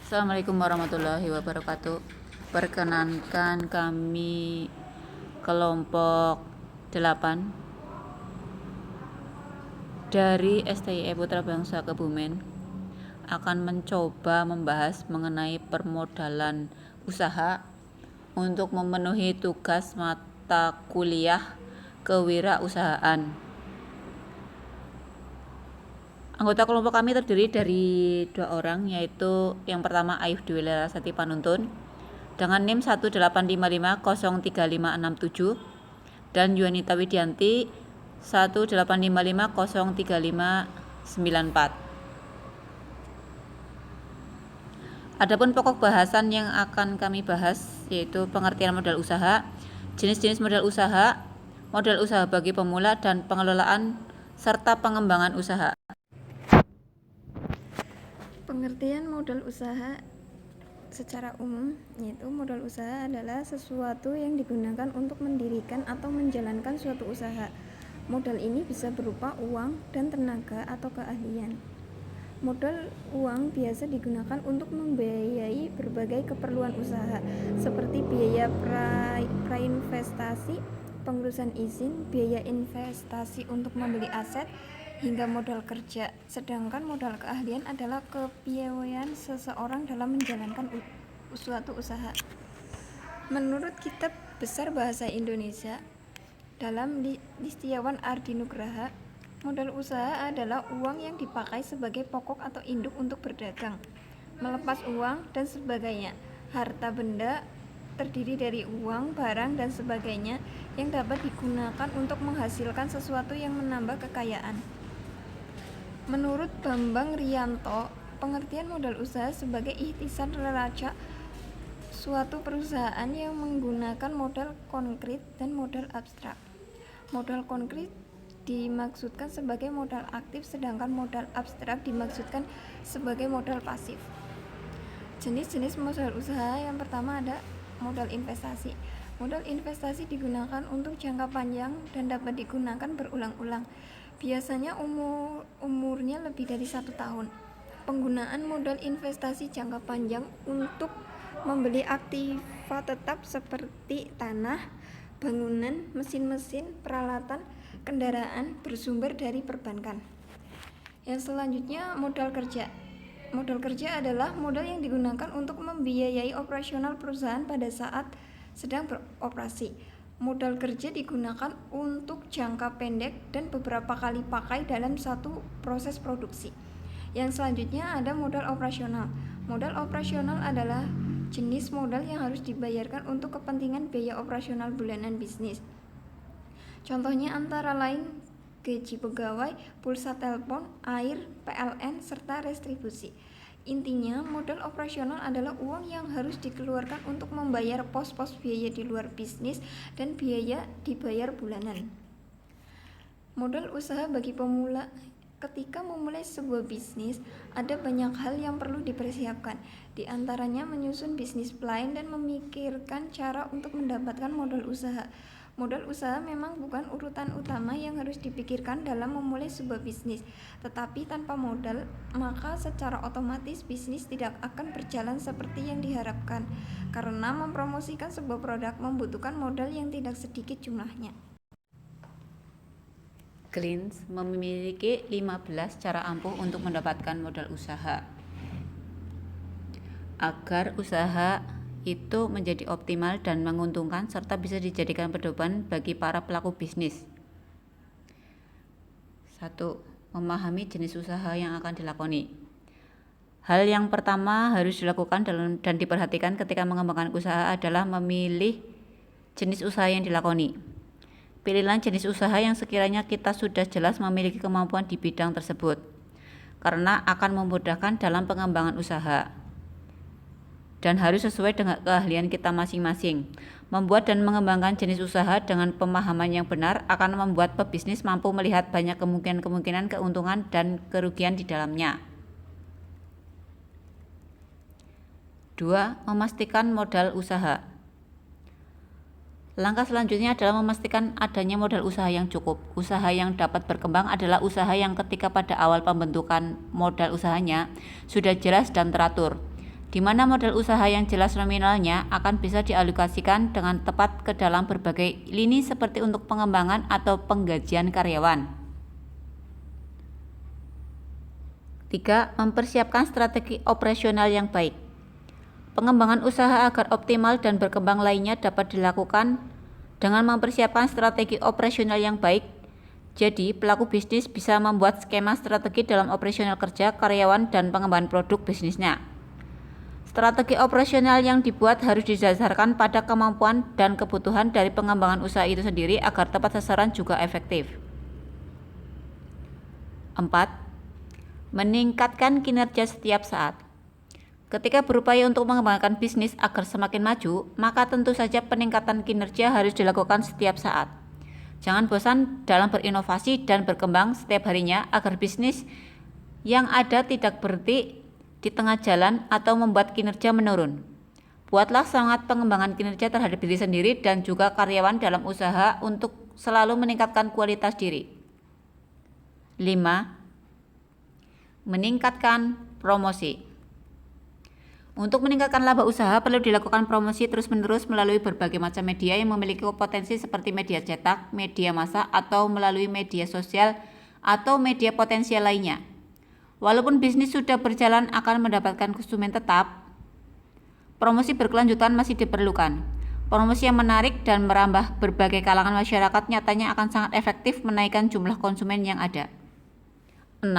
Assalamualaikum warahmatullahi wabarakatuh. Perkenankan kami kelompok 8 dari STIE Putra Bangsa Kebumen akan mencoba membahas mengenai permodalan usaha untuk memenuhi tugas mata kuliah kewirausahaan. Anggota kelompok kami terdiri dari 2 orang, yaitu yang pertama Aif Dwi Larasati Panuntun dengan NIM 185503567 dan Yuanita Widianti 185503594. Adapun pokok bahasan yang akan kami bahas yaitu pengertian modal usaha, jenis-jenis modal usaha bagi pemula, dan pengelolaan serta pengembangan usaha. Pengertian modal usaha secara umum yaitu modal usaha adalah sesuatu yang digunakan untuk mendirikan atau menjalankan suatu usaha. Modal ini bisa berupa uang dan tenaga atau keahlian. Modal uang biasa digunakan untuk membiayai berbagai keperluan usaha seperti biaya prainvestasi, pengurusan izin, biaya investasi untuk membeli aset, hingga modal kerja. Sedangkan modal keahlian adalah kepiawaian seseorang dalam menjalankan suatu usaha. Menurut Kitab Besar Bahasa Indonesia dalam Listiawan Ardi Nugraha, modal usaha adalah uang yang dipakai sebagai pokok atau induk untuk berdagang, melepas uang, dan sebagainya. Harta benda terdiri dari uang, barang, dan sebagainya yang dapat digunakan untuk menghasilkan sesuatu yang menambah kekayaan. Menurut Bambang Rianto, pengertian modal usaha sebagai ikhtisar neraca suatu perusahaan yang menggunakan modal konkret dan modal abstrak. Modal konkret dimaksudkan sebagai modal aktif, sedangkan modal abstrak dimaksudkan sebagai modal pasif. Jenis-jenis modal usaha yang pertama ada modal investasi. Modal investasi digunakan untuk jangka panjang dan dapat digunakan berulang-ulang. Biasanya umurnya lebih dari 1 tahun. Penggunaan modal investasi jangka panjang untuk membeli aktiva tetap seperti tanah, bangunan, mesin-mesin, peralatan, kendaraan bersumber dari perbankan. Yang selanjutnya modal kerja. Modal kerja adalah modal yang digunakan untuk membiayai operasional perusahaan pada saat sedang beroperasi. Modal kerja digunakan untuk jangka pendek dan beberapa kali pakai dalam satu proses produksi. Yang selanjutnya ada modal operasional. Modal operasional adalah jenis modal yang harus dibayarkan untuk kepentingan biaya operasional bulanan bisnis. Contohnya antara lain gaji pegawai, pulsa telepon, air, PLN, serta retribusi. Intinya, modal operasional adalah uang yang harus dikeluarkan untuk membayar pos-pos biaya di luar bisnis dan biaya dibayar bulanan. Modal usaha bagi pemula. Ketika memulai sebuah bisnis, ada banyak hal yang perlu dipersiapkan. Di antaranya menyusun bisnis plan dan memikirkan cara untuk mendapatkan modal usaha. Modal usaha memang bukan urutan utama yang harus dipikirkan dalam memulai sebuah bisnis, tetapi tanpa modal, maka secara otomatis bisnis tidak akan berjalan seperti yang diharapkan, karena mempromosikan sebuah produk membutuhkan modal yang tidak sedikit jumlahnya. Glynn memiliki 15 cara ampuh untuk mendapatkan modal usaha. Agar usaha itu menjadi optimal dan menguntungkan serta bisa dijadikan pedoman bagi para pelaku bisnis. 1. Memahami jenis usaha yang akan dilakoni. Hal yang pertama harus dilakukan dan diperhatikan ketika mengembangkan usaha adalah memilih jenis usaha yang dilakoni. Pilihlah jenis usaha yang sekiranya kita sudah jelas memiliki kemampuan di bidang tersebut, karena akan memudahkan dalam pengembangan usaha dan harus sesuai dengan keahlian kita masing-masing. Membuat dan mengembangkan jenis usaha dengan pemahaman yang benar akan membuat pebisnis mampu melihat banyak kemungkinan keuntungan dan kerugian di dalamnya. 2. Memastikan modal usaha. Langkah selanjutnya adalah memastikan adanya modal usaha yang cukup. Usaha yang dapat berkembang adalah usaha yang ketika pada awal pembentukan modal usahanya sudah jelas dan teratur, di mana modal usaha yang jelas nominalnya akan bisa dialokasikan dengan tepat ke dalam berbagai lini seperti untuk pengembangan atau penggajian karyawan. 3. Mempersiapkan strategi operasional yang baik. Pengembangan usaha agar optimal dan berkembang lainnya dapat dilakukan dengan mempersiapkan strategi operasional yang baik. Jadi, pelaku bisnis bisa membuat skema strategi dalam operasional kerja, karyawan, dan pengembangan produk bisnisnya. Strategi operasional yang dibuat harus didasarkan pada kemampuan dan kebutuhan dari pengembangan usaha itu sendiri agar tepat sasaran juga efektif. 4. Meningkatkan kinerja setiap saat. Ketika berupaya untuk mengembangkan bisnis agar semakin maju, maka tentu saja peningkatan kinerja harus dilakukan setiap saat. Jangan bosan dalam berinovasi dan berkembang setiap harinya agar bisnis yang ada tidak berhenti di tengah jalan atau membuat kinerja menurun. Buatlah semangat pengembangan kinerja terhadap diri sendiri dan juga karyawan dalam usaha untuk selalu meningkatkan kualitas diri. 5. Meningkatkan promosi. Untuk meningkatkan laba usaha perlu dilakukan promosi terus-menerus melalui berbagai macam media yang memiliki potensi seperti media cetak, media massa, atau melalui media sosial atau media potensial lainnya. Walaupun bisnis sudah berjalan akan mendapatkan konsumen tetap, promosi berkelanjutan masih diperlukan. Promosi yang menarik dan merambah berbagai kalangan masyarakat nyatanya akan sangat efektif menaikkan jumlah konsumen yang ada. 6.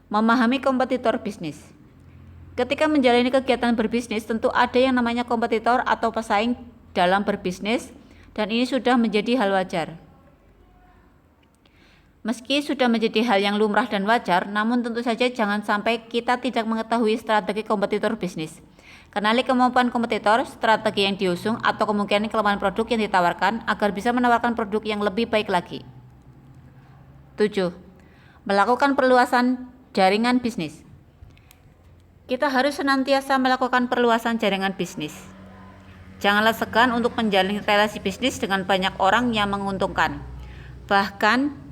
Memahami kompetitor bisnis. Ketika menjalani kegiatan berbisnis, tentu ada yang namanya kompetitor atau pesaing dalam berbisnis, dan ini sudah menjadi hal wajar. Meski sudah menjadi hal yang lumrah dan wajar, namun tentu saja jangan sampai kita tidak mengetahui strategi kompetitor bisnis. Kenali kemampuan kompetitor, strategi yang diusung, atau kemungkinan kelemahan produk yang ditawarkan agar bisa menawarkan produk yang lebih baik lagi. 7. Melakukan perluasan jaringan bisnis. Kita harus senantiasa melakukan perluasan jaringan bisnis. Janganlah segan untuk menjalin relasi bisnis dengan banyak orang yang menguntungkan. Bahkan,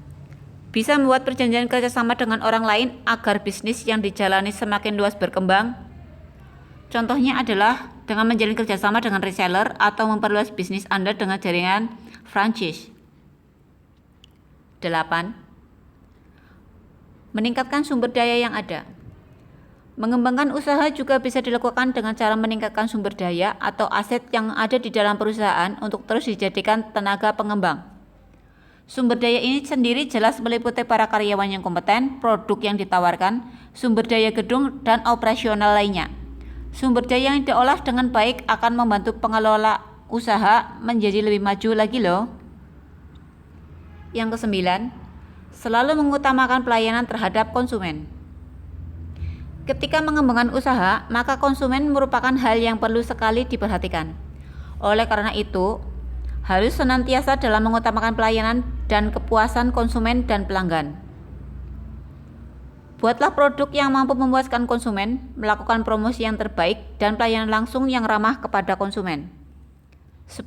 bisa membuat perjanjian kerjasama dengan orang lain agar bisnis yang dijalani semakin luas berkembang. Contohnya adalah dengan menjalin kerjasama dengan reseller atau memperluas bisnis Anda dengan jaringan franchise. 8. Meningkatkan sumber daya yang ada. Mengembangkan usaha juga bisa dilakukan dengan cara meningkatkan sumber daya atau aset yang ada di dalam perusahaan untuk terus dijadikan tenaga pengembang. Sumber daya ini sendiri jelas meliputi para karyawan yang kompeten, produk yang ditawarkan, sumber daya gedung, dan operasional lainnya. Sumber daya yang diolah dengan baik akan membantu pengelola usaha menjadi lebih maju lagi loh. Yang ke-9, selalu mengutamakan pelayanan terhadap konsumen. Ketika mengembangkan usaha, maka konsumen merupakan hal yang perlu sekali diperhatikan. Oleh karena itu, harus senantiasa dalam mengutamakan pelayanan dan kepuasan konsumen dan pelanggan. Buatlah produk yang mampu memuaskan konsumen, melakukan promosi yang terbaik, dan pelayanan langsung yang ramah kepada konsumen. 10.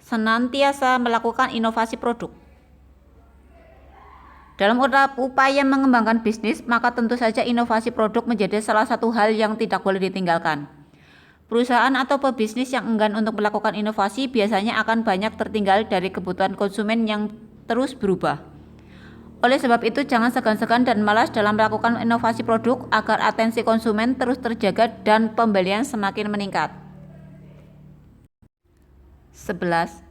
Senantiasa melakukan inovasi produk. Dalam upaya mengembangkan bisnis, maka tentu saja inovasi produk menjadi salah satu hal yang tidak boleh ditinggalkan. Perusahaan atau pebisnis yang enggan untuk melakukan inovasi biasanya akan banyak tertinggal dari kebutuhan konsumen yang terus berubah. Oleh sebab itu, jangan segan-segan dan malas dalam melakukan inovasi produk agar atensi konsumen terus terjaga dan pembelian semakin meningkat. 11.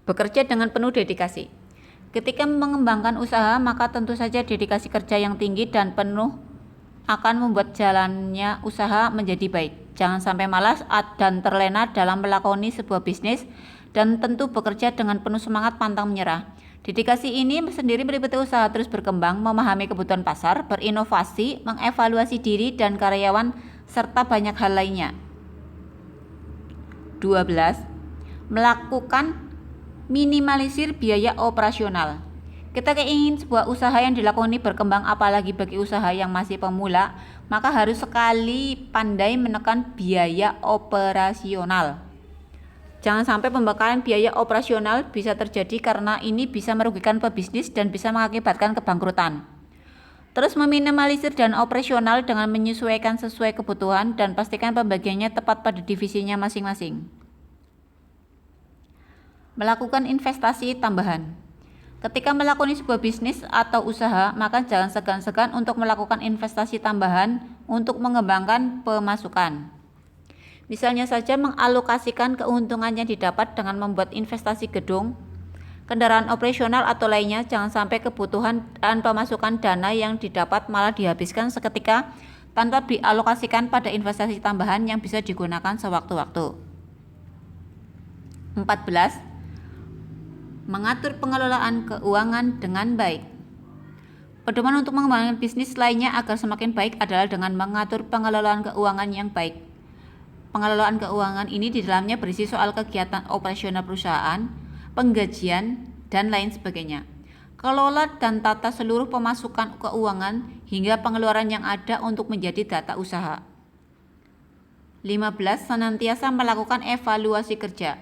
Bekerja dengan penuh dedikasi. Ketika mengembangkan usaha, maka tentu saja dedikasi kerja yang tinggi dan penuh akan membuat jalannya usaha menjadi baik. Jangan sampai malas dan terlena dalam melakoni sebuah bisnis, dan tentu bekerja dengan penuh semangat pantang menyerah. Dedikasi ini sendiri meliputi usaha terus berkembang, memahami kebutuhan pasar, berinovasi, mengevaluasi diri dan karyawan, serta banyak hal lainnya. 12. Melakukan minimalisir biaya operasional. Kita ingin sebuah usaha yang dilakoni berkembang, apalagi bagi usaha yang masih pemula, maka harus sekali pandai menekan biaya operasional. Jangan sampai pembekalan biaya operasional bisa terjadi karena ini bisa merugikan pebisnis dan bisa mengakibatkan kebangkrutan. Terus meminimalisir dana operasional dengan menyesuaikan sesuai kebutuhan dan pastikan pembagiannya tepat pada divisinya masing-masing. Melakukan investasi tambahan. Ketika melakoni sebuah bisnis atau usaha, maka jangan segan-segan untuk melakukan investasi tambahan untuk mengembangkan pemasukan. Misalnya saja mengalokasikan keuntungan yang didapat dengan membuat investasi gedung, kendaraan operasional atau lainnya. Jangan sampai kebutuhan dan pemasukan dana yang didapat malah dihabiskan seketika tanpa dialokasikan pada investasi tambahan yang bisa digunakan sewaktu-waktu. 14. Mengatur pengelolaan keuangan dengan baik. Pedoman untuk mengembangkan bisnis lainnya agar semakin baik adalah dengan mengatur pengelolaan keuangan yang baik. Pengelolaan keuangan ini di dalamnya berisi soal kegiatan operasional perusahaan, penggajian, dan lain sebagainya. Kelola dan tata seluruh pemasukan keuangan hingga pengeluaran yang ada untuk menjadi data usaha. 15. Senantiasa melakukan evaluasi kerja.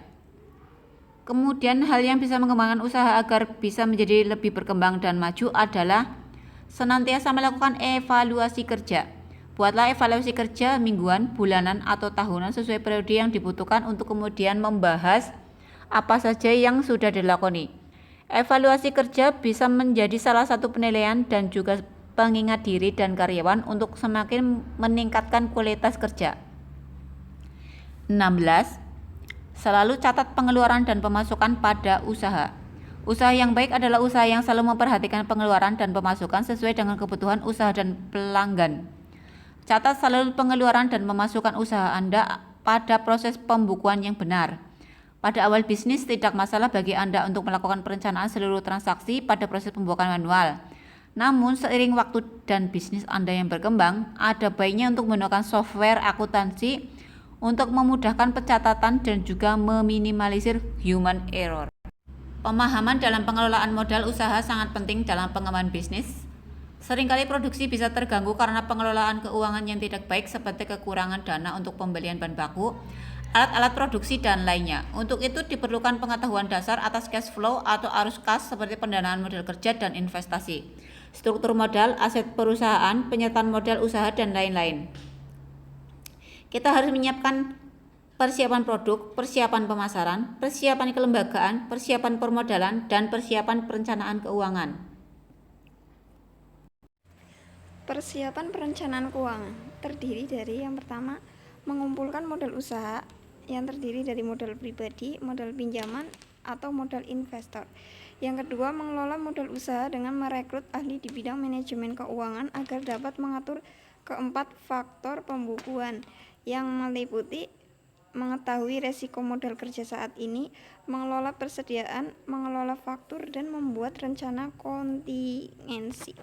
Kemudian hal yang bisa mengembangkan usaha agar bisa menjadi lebih berkembang dan maju adalah senantiasa melakukan evaluasi kerja. Buatlah evaluasi kerja mingguan, bulanan, atau tahunan sesuai periode yang dibutuhkan untuk kemudian membahas apa saja yang sudah dilakoni. Evaluasi kerja bisa menjadi salah satu penilaian dan juga pengingat diri dan karyawan untuk semakin meningkatkan kualitas kerja. 16. Selalu catat pengeluaran dan pemasukan pada usaha. Usaha yang baik adalah usaha yang selalu memperhatikan pengeluaran dan pemasukan sesuai dengan kebutuhan usaha dan pelanggan. Catat selalu pengeluaran dan pemasukan usaha Anda pada proses pembukuan yang benar. Pada awal bisnis, tidak masalah bagi Anda untuk melakukan perencanaan seluruh transaksi pada proses pembukuan manual. Namun, seiring waktu dan bisnis Anda yang berkembang, ada baiknya untuk menggunakan software akuntansi untuk memudahkan pencatatan dan juga meminimalisir human error. Pemahaman dalam pengelolaan modal usaha sangat penting dalam pengembangan bisnis. Seringkali produksi bisa terganggu karena pengelolaan keuangan yang tidak baik seperti kekurangan dana untuk pembelian bahan baku, alat-alat produksi, dan lainnya. Untuk itu diperlukan pengetahuan dasar atas cash flow atau arus kas seperti pendanaan modal kerja dan investasi, struktur modal, aset perusahaan, penyertaan modal usaha, dan lain-lain. Kita harus menyiapkan persiapan produk, persiapan pemasaran, persiapan kelembagaan, persiapan permodalan, dan persiapan perencanaan keuangan. Persiapan perencanaan keuangan terdiri dari yang pertama, mengumpulkan modal usaha yang terdiri dari modal pribadi, modal pinjaman, atau modal investor. Yang kedua, mengelola modal usaha dengan merekrut ahli di bidang manajemen keuangan agar dapat mengatur keempat faktor pembukuan yang meliputi mengetahui resiko modal kerja saat ini, mengelola persediaan, mengelola faktur, dan membuat rencana kontingensi.